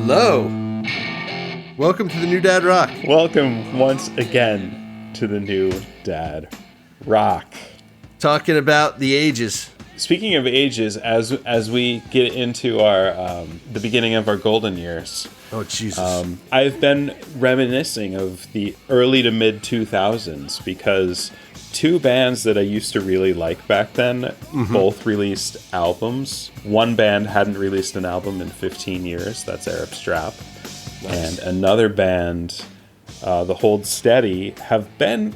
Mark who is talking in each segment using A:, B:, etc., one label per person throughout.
A: Hello. Welcome to the New Dad Rock.
B: Welcome once again to the New Dad Rock.
A: Talking about the ages.
B: Speaking of ages, as we get into our the beginning of our golden years,
A: oh Jesus!
B: I've been reminiscing of the early to mid 2000s because two bands that I used to really like back then both released albums. One band hadn't released an album in 15 years. That's Arab Strap. Nice. And another band, the Hold Steady, have been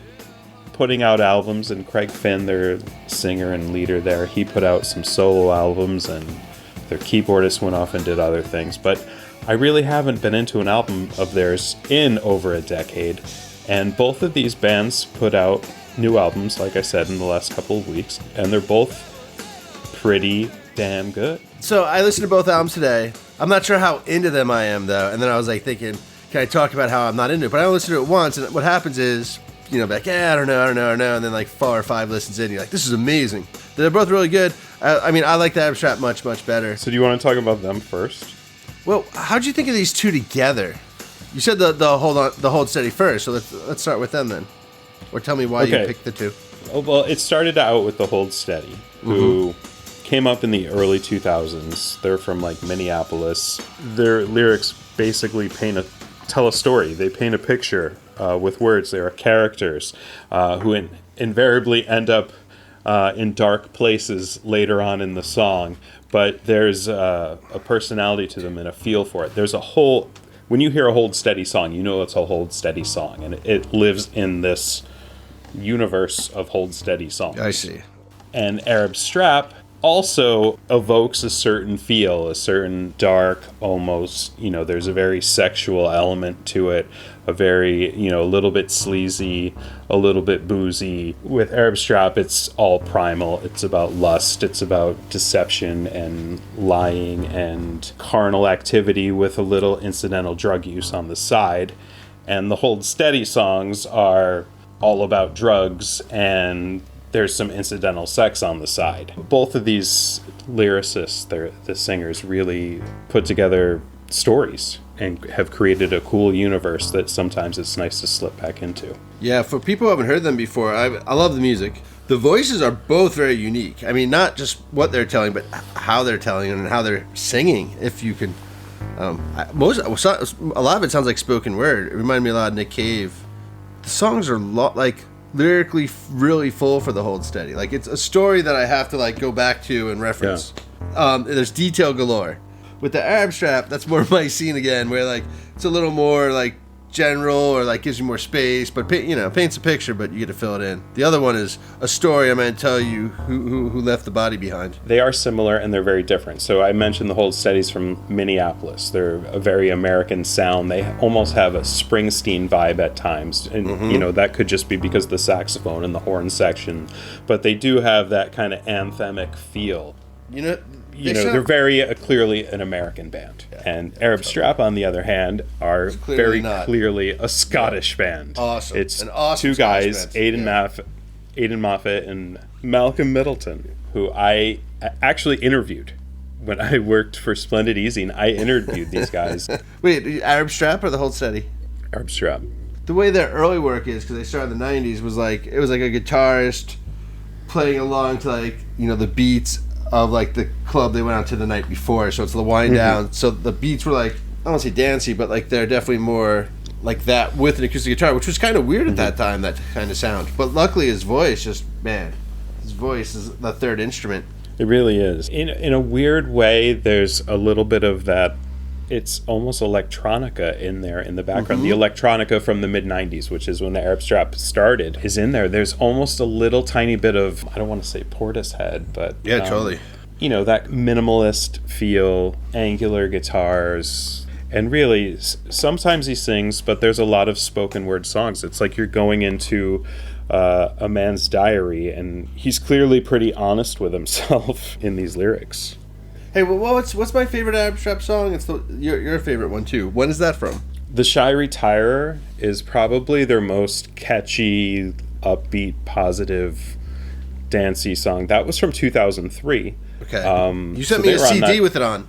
B: putting out albums, and Craig Finn, their singer and leader there, he put out some solo albums, and their keyboardist went off and did other things. But I really haven't been into an album of theirs in over a decade, and both of these bands put out new albums, like I said, in the last couple of weeks, and they're both pretty damn good.
A: So I listened to both albums today. I'm not sure how into them I am, though, and then I was like thinking, can I talk about how I'm not into it? But I listened to it once, and what happens is, you know, like, yeah, I don't know, and then like 4 or 5 listens in, you're like, this is amazing. They're both really good. I mean, I like the Arab Strap much, much better.
B: So do you want to talk about them first?
A: Well, how'd you think of these two together? You said the Hold Steady first, so let's start with them then. Or tell me why you picked the two.
B: Oh, well, it started out with the Hold Steady, who came up in the early 2000s. They're from like Minneapolis. Their lyrics basically tell a story. They paint a picture with words. There are characters who invariably end up in dark places later on in the song, but there's a personality to them and a feel for it. There's a whole... When you hear a Hold Steady song, you know it's a Hold Steady song, and it lives in this universe of Hold Steady songs.
A: I see.
B: And Arab Strap also evokes a certain feel, a certain dark, almost, you know, there's a very sexual element to it, a very, you know, a little bit sleazy, a little bit boozy. With Arab Strap, it's all primal. It's about lust. It's about deception and lying and carnal activity with a little incidental drug use on the side. And the Hold Steady songs are all about drugs, and there's some incidental sex on the side. Both of these lyricists, the singers, really put together stories and have created a cool universe that sometimes it's nice to slip back into.
A: Yeah, for people who haven't heard them before, I love the music. The voies are both very unique. I mean, not just what they're telling, but how they're telling and how they're singing, if you can. A lot of it sounds like spoken word. It reminded me a lot of Nick Cave. The songs are like lyrically really full for the Hold Steady. Like, it's a story that I have to like go back to and reference. Yeah. There's detail galore. With the Arab Strap, that's more my scene again, where like it's a little more like general, or like gives you more space, but paints a picture, but you get to fill it in. The other one is a story I'm going to tell you who left the body behind.
B: They are similar and they're very different. So I mentioned the Hold Steadies from Minneapolis. They're a very American sound. They almost have a Springsteen vibe at times, and you know, that could just be because of the saxophone and the horn section, but they do have that kind of anthemic feel. They're very clearly an American band. Yeah, and Arab Strap, on the other hand, are very clearly a Scottish band.
A: Awesome.
B: It's
A: an awesome
B: two guys,
A: Scottish
B: Aidan Moffat and Malcolm Middleton, who I actually interviewed when I worked for Splendid Easy. I interviewed these guys.
A: Wait, Arab Strap or the Hold Steady?
B: Arab Strap.
A: The way their early work is, because they started in the 90s, was like, it was like a guitarist playing along to like, you know, the beats of like the club they went out to the night before, so it's the wind down. So the beats were like, I don't want to say dancey, but like they're definitely more like that with an acoustic guitar, which was kind of weird at that time, that kind of sound. But luckily his voice his voice is the third instrument.
B: It really is. In a weird way, there's a little bit of that. It's almost electronica in there in the background. The electronica from the mid-90s, which is when the Arab Strap started, is in there. There's almost a little tiny bit of, I don't want to say Portishead, but...
A: Yeah, totally.
B: You know, that minimalist feel, angular guitars, and really, sometimes he sings, but there's a lot of spoken word songs. It's like you're going into a man's diary, and he's clearly pretty honest with himself in these lyrics.
A: Hey, well, what's my favorite Arab Strap song? It's your favorite one, too. When is that from?
B: The Shy Retirer is probably their most catchy, upbeat, positive, dancey song. That was from 2003.
A: Okay. You sent me a CD with it on.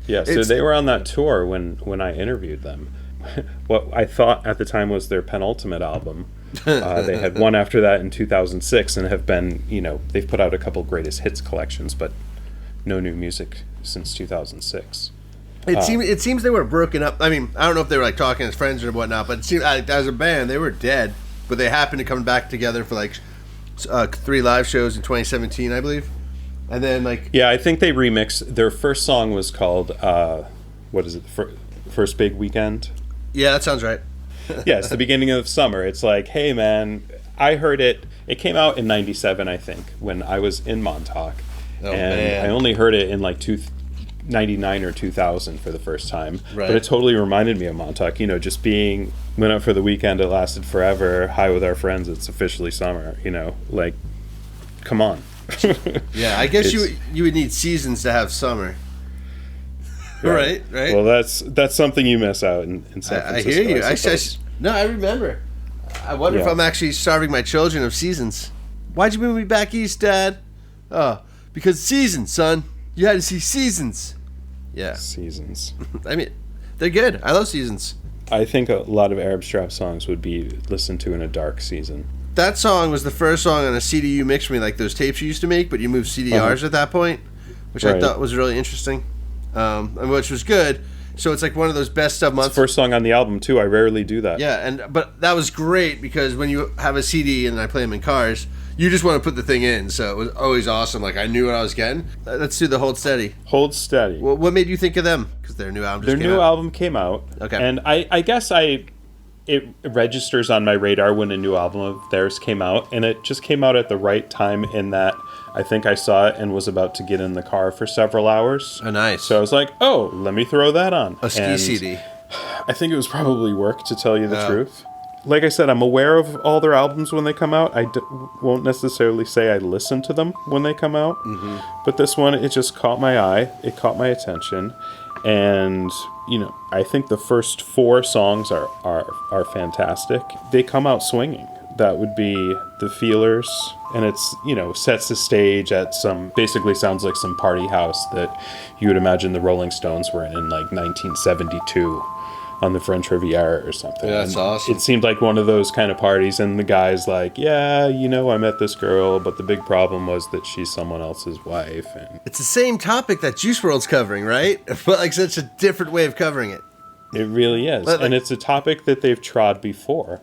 B: Yeah, so they were on that tour when I interviewed them. What I thought at the time was their penultimate album. They had one after that in 2006 and have been, they've put out a couple greatest hits collections, but no new music since 2006.
A: It seems they were broken up. I mean, I don't know if they were like talking as friends or whatnot, but it seemed as a band they were dead. But they happened to come back together for like 3 live shows in 2017, I believe. And then
B: yeah, I think they remixed. Their first song was called what is it? First Big Weekend.
A: Yeah, that sounds right.
B: Yeah, it's the beginning of summer. It's like, hey man, I heard it. It came out in '97, I think, when I was in Montauk, man. I only heard it in like 1999 or 2000 for the first time. Right. But it totally reminded me of Montauk. Just went out for the weekend. It lasted forever. High with our friends. It's officially summer. Like, come on.
A: Yeah, I guess you would need seasons to have summer. Right.
B: Well, that's something you miss out in San Francisco.
A: I hear you. I remember. I wonder if I'm actually starving my children of seasons. Why'd you move me back east, Dad? Oh, because seasons, son. You had to see seasons. Yeah.
B: Seasons.
A: I mean, they're good. I love seasons.
B: I think a lot of Arab Strap songs would be listened to in a dark season.
A: That song was the first song on a CD you mixed for me, like those tapes you used to make, but you moved CDRs at that point, which I thought was really interesting, which was good. So it's like one of those best of months.
B: It's the first song on the album too. I rarely do that.
A: Yeah, but that was great because when you have a CD and I play them in cars, you just want to put the thing in. So it was always awesome. Like I knew what I was getting. Let's do the Hold Steady.
B: Hold Steady.
A: Well, what made you think of them? Because their new album.
B: Album came out.
A: Okay.
B: And I guess it registers on my radar when a new album of theirs came out, and it just came out at the right time in that I think I saw it and was about to get in the car for several hours.
A: Oh, nice.
B: So I was like, oh, let me throw that on.
A: A ski CD.
B: I think it was probably work, to tell you the truth. Like I said, I'm aware of all their albums when they come out. I won't necessarily say I listen to them when they come out. Mm-hmm. But this one, it just caught my eye. It caught my attention. And, I think the first 4 songs are fantastic. They come out swinging. That would be The Feelers. And it's, sets the stage at basically sounds like some party house that you would imagine the Rolling Stones were in like 1972 on the French Riviera or something.
A: Yeah, that's awesome.
B: It seemed like one of those kind of parties, and the guy's like, yeah, I met this girl, but the big problem was that she's someone else's wife. And
A: it's the same topic that Juice WRLD's covering, right? But like such a different way of covering it.
B: It really is. And it's a topic that they've trod before.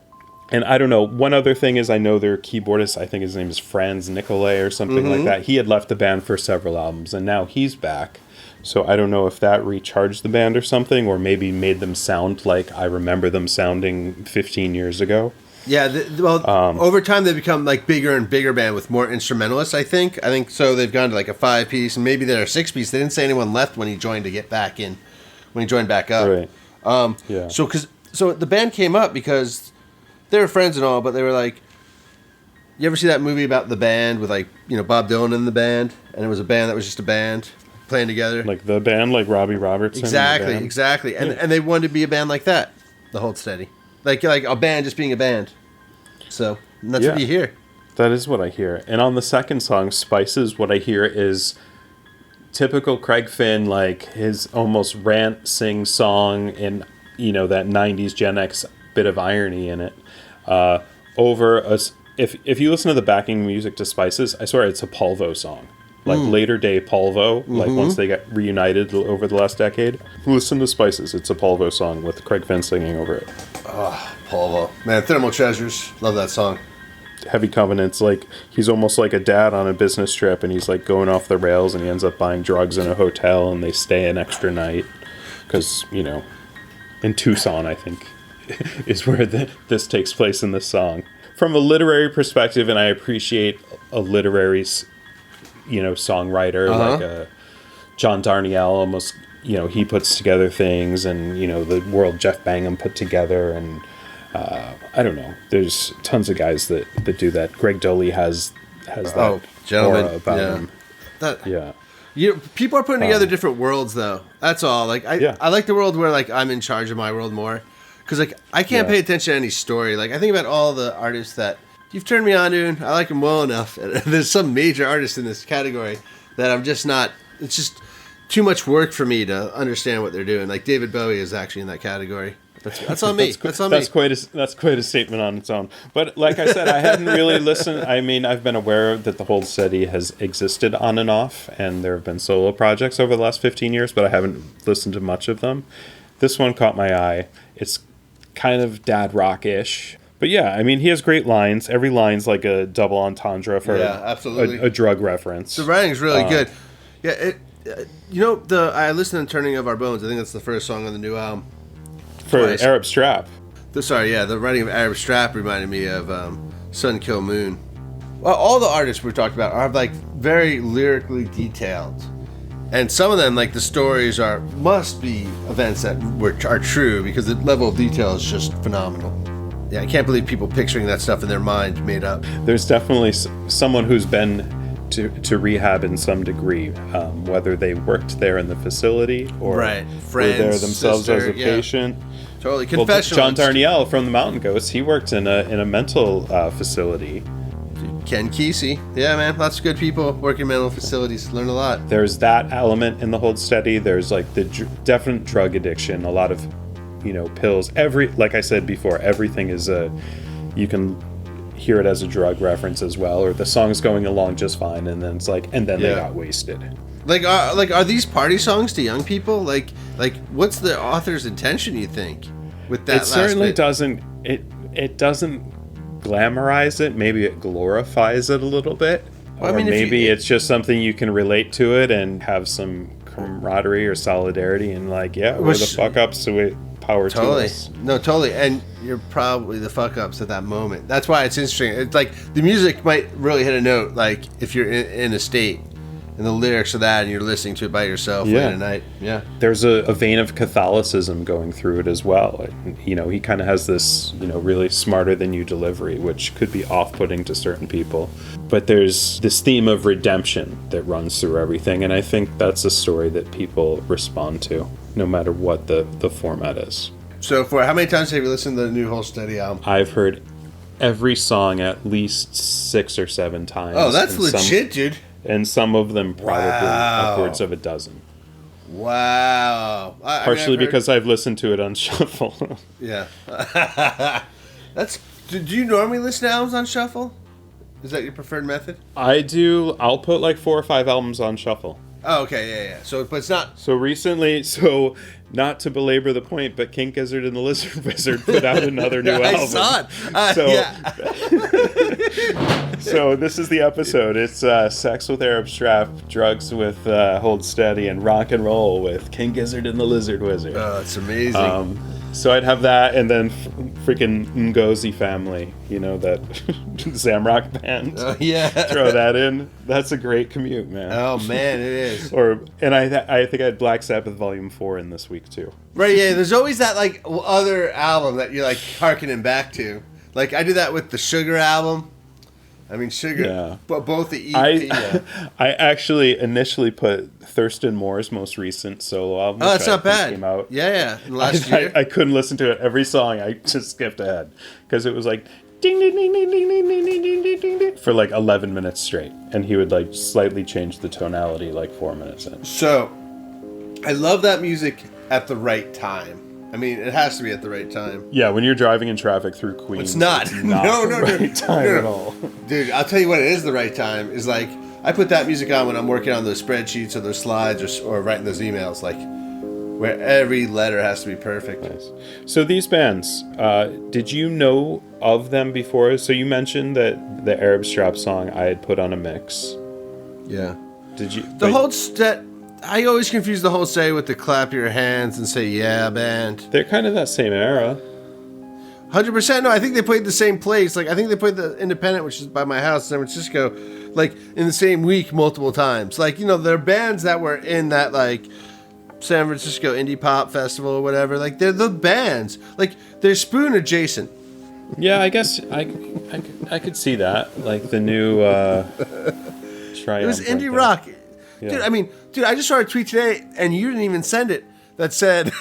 B: And I don't know, one other thing is I know their keyboardist, I think his name is Franz Nicolay or something like that. He had left the band for several albums, and now he's back. So I don't know if that recharged the band or something, or maybe made them sound like I remember them sounding 15 years ago.
A: Yeah, over time they've become like bigger and bigger band with more instrumentalists, I think. I think so they've gone to like a 5-piece, and maybe they're a 6-piece. They didn't say anyone left when he joined to get back in, when he joined back up.
B: Right. Yeah.
A: So the band came up because they were friends and all, but they were like, you ever see that movie about the band with like, Bob Dylan in the band? And it was a band that was just a band playing together.
B: Like the band, like Robbie Robertson.
A: Exactly. And they wanted to be a band like that, the Hold Steady. Like a band just being a band. So that's what you hear.
B: That is what I hear. And on the second song, Spices, what I hear is typical Craig Finn, like his almost rant sing song and, that 90s Gen X bit of irony in it. If you listen to the backing music to Spices, I swear it's a Polvo song. Like later day Polvo, like once they got reunited over the last decade. Listen to Spices, it's a Polvo song with Craig Finn singing over it.
A: Oh, Polvo. Man, Thermal Treasures. Love that song.
B: Heavy Covenants, like he's almost like a dad on a business trip, and he's like going off the rails, and he ends up buying drugs in a hotel, and they stay an extra night. Because, in Tucson, I think, is where this takes place in this song. From a literary perspective, and I appreciate a literary songwriter like a John Darnielle, almost, he puts together things, and the world Jeff Bangham put together, and I don't know, there's tons of guys that do that. Greg Doley has that aura about him.
A: People are putting together different worlds, though. That's all. Like I like the world where like I'm in charge of my world more, because like I can't pay attention to any story. Like I think about all the artists that you've turned me on to. I like them well enough. There's some major artists in this category that I'm just not. It's just too much work for me to understand what they're doing. Like David Bowie is actually in that category. That's on me. That's on me.
B: That's quite a statement on its own. But like I said, I hadn't really listened. I mean, I've been aware that the Hold Steady has existed on and off, and there have been solo projects over the last 15 years, but I haven't listened to much of them. This one caught my eye. It's kind of dad rock-ish. But yeah, I mean, he has great lines. Every line's like a double entendre for
A: absolutely.
B: A drug reference.
A: The writing's really good. Yeah, I listened to Turning of Our Bones. I think that's the first song on the new album.
B: For Arab Strap.
A: The writing of Arab Strap reminded me of Sun Kill Moon. Well, all the artists we talked about are like very lyrically detailed, and some of them, like the stories, must be events that are true because the level of detail is just phenomenal. Yeah, I can't believe people picturing that stuff in their mind made up.
B: There's definitely someone who's been to rehab in some degree, whether they worked there in the facility or
A: Friends,
B: were there themselves
A: sister,
B: as a patient.
A: Totally. Confessional.
B: John Darnielle from the Mountain Goats, he worked in a mental facility.
A: Ken Kesey. Yeah, man. Lots of good people working in mental facilities. Learn a lot.
B: There's that element in the Hold Steady. There's like the definite drug addiction, a lot of, pills. Like I said before, everything is you can hear it as a drug reference as well, or the song's going along just fine, and then it's like, and then they got wasted.
A: Are these party songs to young people? Like what's the author's intention, you think, with that?
B: It certainly doesn't. It doesn't glamorize it. Maybe it glorifies it a little bit. Well, maybe it's just something you can relate to it and have some camaraderie or solidarity, and we're the fuck ups, so we power to us. No, totally.
A: And you're probably the fuck ups at that moment. That's why it's interesting. It's like the music might really hit a note, like if you're in a state, and the lyrics of that, and you're listening to it by yourself late at night. Yeah.
B: There's a vein of Catholicism going through it as well. He kind of has this, really smarter than you delivery, which could be off-putting to certain people. But there's this theme of redemption that runs through everything, and I think that's a story that people respond to, no matter what the format is.
A: So for how many times have you listened to the new Hold Steady album?
B: I've heard every song at least 6 or 7 times.
A: Oh, that's legit, dude.
B: And some of them probably upwards of a dozen.
A: Wow.
B: Partially because I've listened to it on shuffle.
A: Yeah. Do you normally listen to albums on shuffle? Is that your preferred method?
B: I do. I'll put like 4 or 5 albums on shuffle.
A: Oh, okay, yeah. So, but it's not...
B: So recently, not to belabor the point, but King Gizzard and the Lizard Wizard put out another new album.
A: I saw it.
B: So this is the episode. It's Sex with Arab Strap, Drugs with Hold Steady, and Rock and Roll with King Gizzard and the Lizard Wizard.
A: Oh, it's amazing.
B: So I'd have that, and then freaking Ngozi Family, that Zamrock band.
A: Oh, yeah.
B: Throw that in. That's a great commute, man.
A: Oh, man, it is.
B: And I think I had Black Sabbath Volume 4 in this week, too.
A: Right, yeah. There's always that, other album that you're, hearkening back to. Like, I do that with the Sugar album. I mean, Sugar, but both the EP.
B: I actually initially put Thurston Moore's most recent solo album.
A: Oh, that's not bad.
B: Came out.
A: Yeah. Last year.
B: I couldn't listen to it. Every song, I just skipped ahead. Because it was like, ding, ding, ding, ding, ding, ding, ding, ding, ding, ding, ding, for 11 minutes straight. And he would slightly change the tonality 4 minutes in.
A: So, I love that music at the right time. I mean, it has to be at the right time.
B: Yeah, when you're driving in traffic through Queens.
A: It's not
B: no, the right time at all.
A: Dude, I'll tell you what it is the right time. Is I put that music on when I'm working on those spreadsheets or those slides or writing those emails, where every letter has to be perfect.
B: Nice. So these bands, did you know of them before? So you mentioned that the Arab Strap song I had put on a mix.
A: Yeah.
B: Did you?
A: I always confuse the whole say with the clap your hands and say yeah band.
B: They're kind of that same era.
A: 100%. No, I think they played the same place. I think they played the Independent, which is by my house, San Francisco, in the same week multiple times. There are bands that were in that San Francisco Indie Pop Festival or whatever. They're the bands. They're Spoon adjacent.
B: Yeah, I guess I could see that. The new
A: It was indie rock. Yeah. Dude, I just saw a tweet today, and you didn't even send it, that said,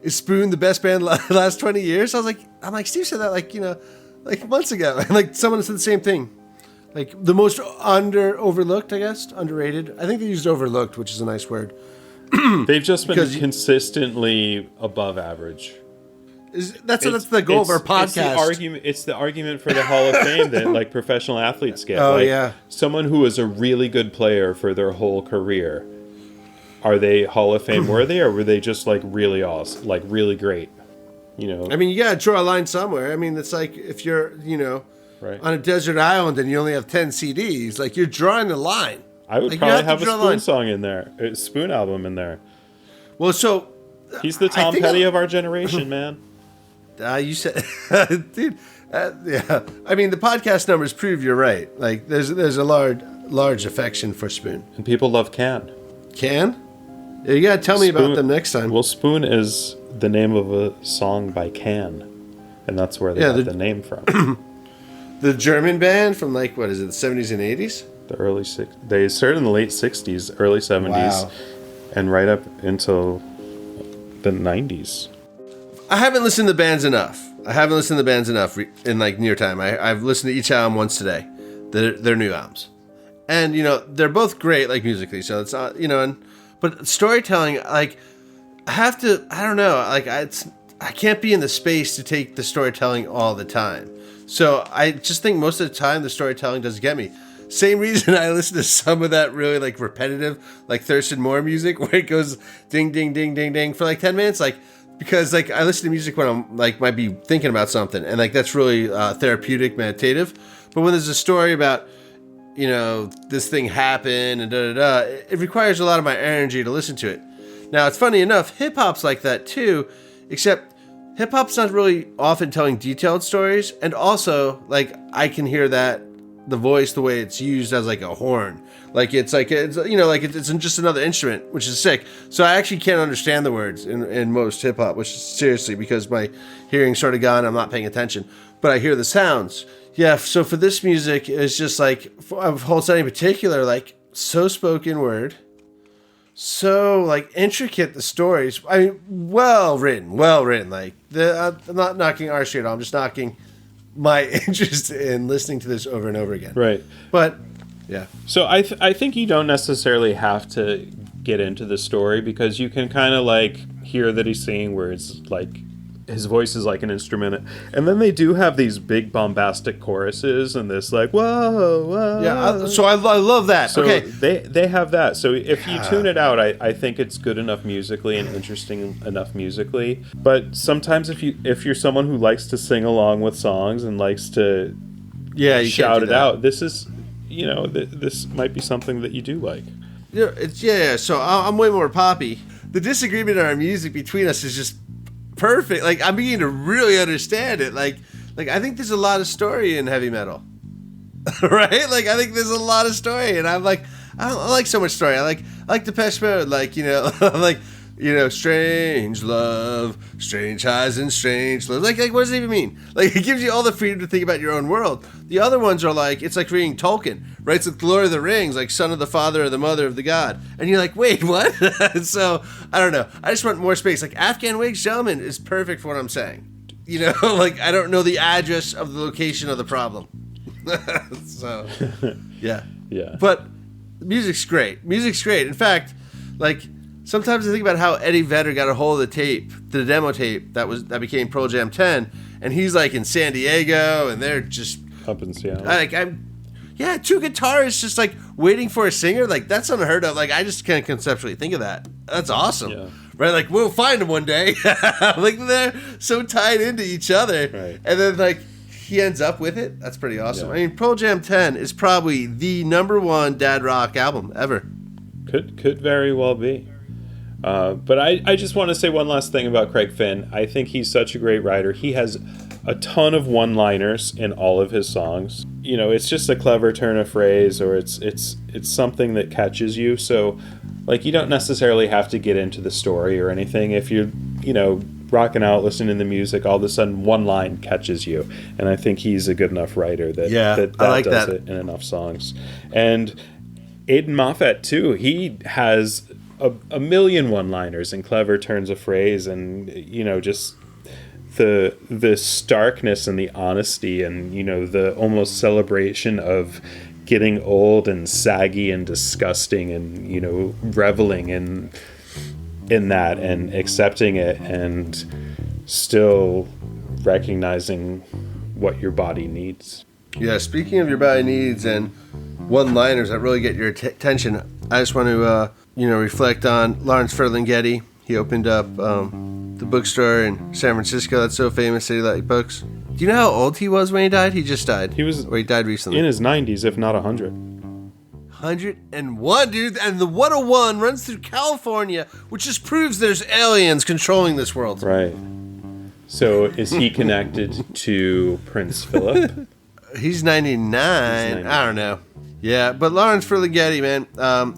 A: is Spoon the best band last 20 years? I'm like, Steve said that, months ago. And, someone said the same thing. The most overlooked, I guess, underrated. I think they used overlooked, which is a nice word.
B: They've just been consistently above average.
A: That's the goal of our podcast.
B: It's the argument for the Hall of Fame that like professional athletes get.
A: Oh,
B: like,
A: yeah.
B: Someone who is a really good player for their whole career, are they Hall of Fame worthy, or were they just like really awesome, like really great? You know.
A: I mean, you gotta draw a line somewhere. I mean, it's like if you're,
B: right.
A: on a desert island and you only have 10 CDs, like you're drawing the line.
B: I would probably have a Spoon song in there, a Spoon album in there.
A: Well, so
B: he's the Tom Petty of our generation, man.
A: You said, dude, yeah. I mean, the podcast numbers prove you're right. Like, there's a large affection for Spoon,
B: and people love Can.
A: Can? Yeah, you gotta tell me about them next time.
B: Well, Spoon is the name of a song by Can, and that's where they got the name from.
A: The German band from like what is it, the 70s and 80s?
B: The early they started in the late 60s, early 70s, and right up until the 90s.
A: I haven't listened to bands enough. In like near time. I've listened to each album once today. Their new albums. And, they're both great, like, musically. So it's not, but storytelling, like, I don't know. Like, I can't be in the space to take the storytelling all the time. So I just think most of the time the storytelling doesn't get me. Same reason I listen to some of that really, like, repetitive, like, Thurston Moore music where it goes ding, ding, ding, ding, ding for, like, 10 minutes. Like, because, like, I listen to music when I'm, like, might be thinking about something. And, like, that's really therapeutic, meditative. But when there's a story about, this thing happened and da-da-da, it requires a lot of my energy to listen to it. Now, it's funny enough, hip-hop's like that, too. Except hip-hop's not really often telling detailed stories. And also, like, I can hear that, the voice, the way it's used as, like, a horn. Like, it's just another instrument, which is sick. So I actually can't understand the words in most hip-hop, which is seriously because my hearing's sort of gone, I'm not paying attention. But I hear the sounds. Yeah, so for this music, it's just, like, of whole setting in particular, like, so spoken word. So, like, intricate, the stories. I mean, well written. Like, I'm not knocking our shit. I'm just knocking my interest in listening to this over and over again.
B: Right.
A: But, yeah.
B: So I think you don't necessarily have to get into the story because you can kind of, like, hear that he's saying words, like, his voice is like an instrument. And then they do have these big bombastic choruses and this, like, whoa, whoa.
A: Yeah, so I love that.
B: So
A: okay.
B: They have that. So if you tune it out, I think it's good enough musically and interesting enough musically. But sometimes if you're someone who likes to sing along with songs and likes to shout it out, this is, this might be something that you do like.
A: So I'm way more poppy. The disagreement in our music between us is just perfect. Like, I'm beginning to really understand it. Like I think there's a lot of story in heavy metal. Right? Like, I think there's a lot of story, and I'm like, I like so much story. I like Depeche Mode, like, like, strange love, strange highs and strange lows. Like, what does it even mean? Like, it gives you all the freedom to think about your own world. The other ones are like, it's like reading Tolkien, right? It's like Lord of the Rings, like son of the father or the mother of the god. And you're like, wait, what? So, I don't know. I just want more space. Like, Afghan Wigs Gentleman is perfect for what I'm saying. Like, I don't know the address of the location of the problem. So, yeah.
B: Yeah.
A: But music's great. In fact, like, sometimes I think about how Eddie Vedder got a hold of the demo tape that became Pearl Jam 10, and he's like in San Diego, and they're just
B: up in Seattle.
A: Two guitarists just like waiting for a singer. Like, that's unheard of. Like, I just can't conceptually think of that. That's awesome, right? Like, we'll find them one day. Like, they're so tied into each other,
B: right?
A: And then like he ends up with it. That's pretty awesome. Yeah. I mean, Pearl Jam 10 is probably the #1 dad rock album ever.
B: Could very well be. But I just want to say one last thing about Craig Finn. I think he's such a great writer. He has a ton of one-liners in all of his songs. It's just a clever turn of phrase, or it's something that catches you. So, like, you don't necessarily have to get into the story or anything. If you're, rocking out, listening to the music, all of a sudden one line catches you. And I think he's a good enough writer that does it in enough songs. And Aidan Moffat, too. He has a million one-liners and clever turns of phrase, and just the starkness and the honesty and the almost celebration of getting old and saggy and disgusting and reveling in in that and accepting it and still recognizing what your body needs.
A: Yeah, speaking of your body needs and one-liners that really get your attention, I just want to, reflect on Lawrence Ferlinghetti. He opened up the bookstore in San Francisco that's so famous that he liked books. Do you know how old he was when he died? He just died.
B: He
A: died recently.
B: In his 90s, if not 100.
A: 101, dude. And the 101 runs through California, which just proves there's aliens controlling this world.
B: Right. So is he connected to Prince Philip?
A: He's 99. I don't know. Yeah, but Lawrence Ferlinghetti, man,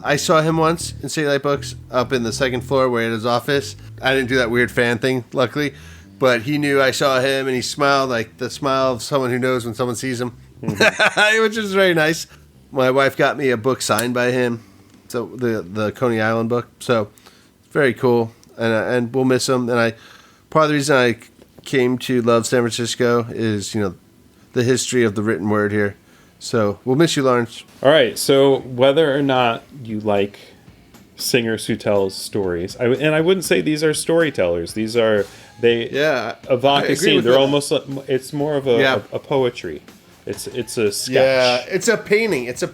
A: I saw him once in City Light Books up in the second floor where he had his office. I didn't do that weird fan thing, luckily. But he knew I saw him, and he smiled like the smile of someone who knows when someone sees him, which is very nice. My wife got me a book signed by him, so the Coney Island book. So it's very cool, and we'll miss him. And part of the reason I came to love San Francisco is the history of the written word here. So we'll miss you, Lawrence.
B: All right. So whether or not you like singers who tell stories, and I wouldn't say these are storytellers. These are evoke a scene. They're almost it's more of a poetry. It's a sketch.
A: Yeah, it's a painting. It's an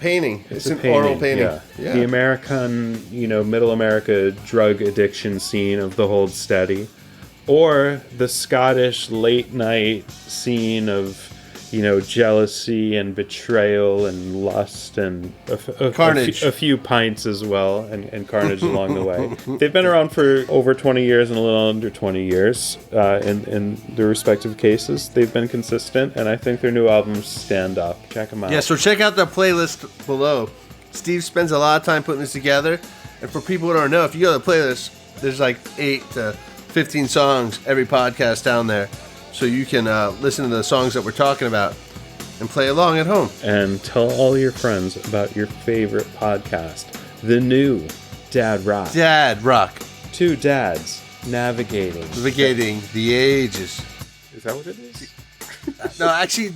A: oral painting.
B: Yeah. The American, middle America drug addiction scene of The Hold Steady, or the Scottish late night scene of jealousy and betrayal and lust and
A: carnage.
B: A few pints as well, and carnage along the way. They've been around for over 20 years and a little under 20 years in their respective cases. They've been consistent, and I think their new albums stand up. Check them out.
A: Yeah, so check out the playlist below. Steve spends a lot of time putting this together, and for people who don't know, if you go to the playlist, there's like 8 to 15 songs every podcast down there. So you can listen to the songs that we're talking about and play along at home.
B: And tell all your friends about your favorite podcast, the new Dad Rock.
A: Dad Rock.
B: 2 dads navigating
A: the ages.
B: Is that what it is?
A: No, actually,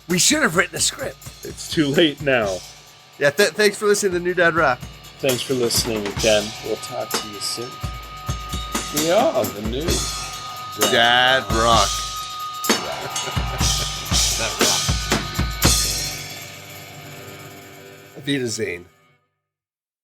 A: we should have written a script.
B: It's too late now.
A: Yeah, thanks for listening to New Dad Rock.
B: Thanks for listening again. We'll talk to you soon. We are the new
A: Dad Rock. That rock. Wiedersehen.